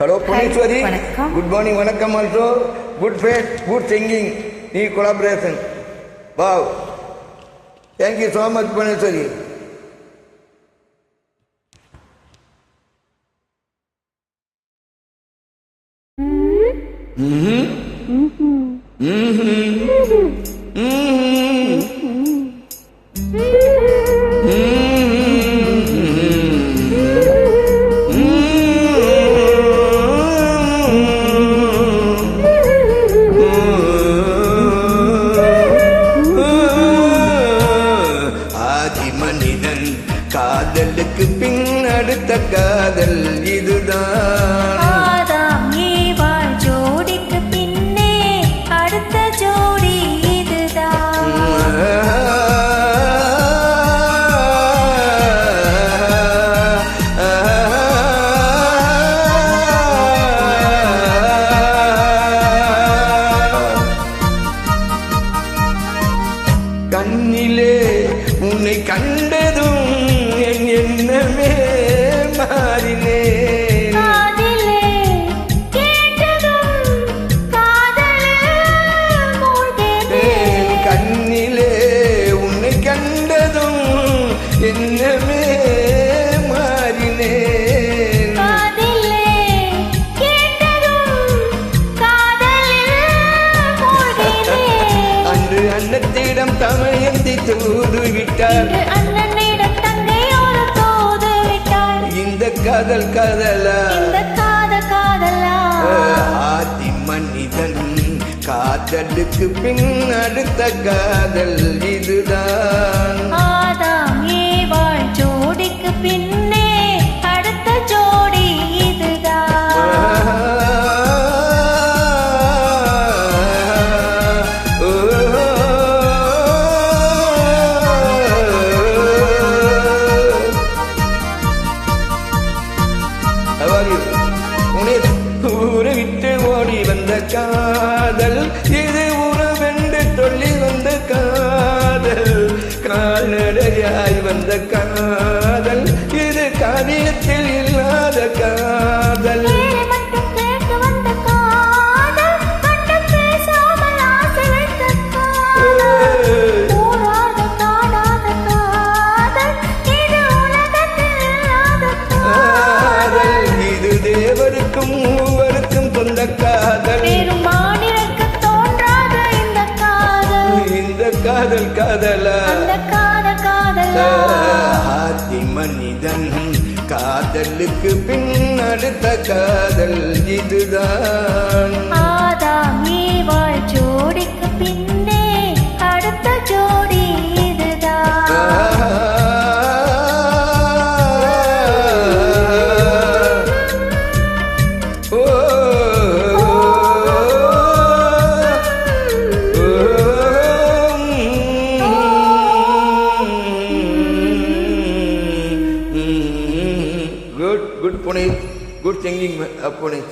Hello, Punishwari. Good morning, Vanakkam also. Good face, good singing, new collaboration. Wow. Thank you so much, Punishwari. மனிதன் காதலுக்கு பின் அடுத்த காதல் இதுதான். ஆதாம் ஏவாள் ஜோடிக்கு பின்னே அடுத்த ஜோடி இதுதான். கண்ணிலே உன்னை கண்டதும் என் எண்ணமே மாறினேன். காதிலே கேட்டதும் காதலில் மூழ்கினேன். கண்ணிலே உன்னை கண்டதும் எண்ணமே மாறினேன். காதிலே கேட்டதும் காதலில் மூழ்கினேன். அன்று அன்னத்திடம் தமையந்தி தூது விட்டார். இன்று அண்ணனிடம் தங்கையோடு தூது விட்டாள். இந்த காதல் காதலா, இந்த காதலா. ஆதி மனிதன் காதலுக்கு பின் அடுத்த காதல் இதுதான். ஆதாம் ஏவாள் ஜோடிக்கு பின்னே அடுத்த ஜோடி இதுதான். ஊரை விட்டு ஓடி வந்த காதல் இது, உறவென்று சொல்லி வந்த காதல், கால்நடையாய் வந்த காதல் இது, காவியத்தில் இல்லாத காதல். பேரை மட்டும் கேட்டு வந்த காதல், கண்டு பேசாமல் ஆசை வைத்த காதல், ஊராத காணாத காதல், இது உலகத்தில் இல்லாத காதல். இது தேவருக்கும் மூவருக்கும் சொந்த காதல். பெரும் மாநிலக்கு தோன்றாத இந்த காதல், இந்த காதல் காதலா, அந்த காதலா. ஆதி மனிதன் காதலுக்கு பின் அடுத்த காதல் இதுதான். ஆதாம் ஏவாள் ஜோடிக்கு பின்னே அடுத்த ஜோடி இதுதான். Good Puneet, good singing Puneet.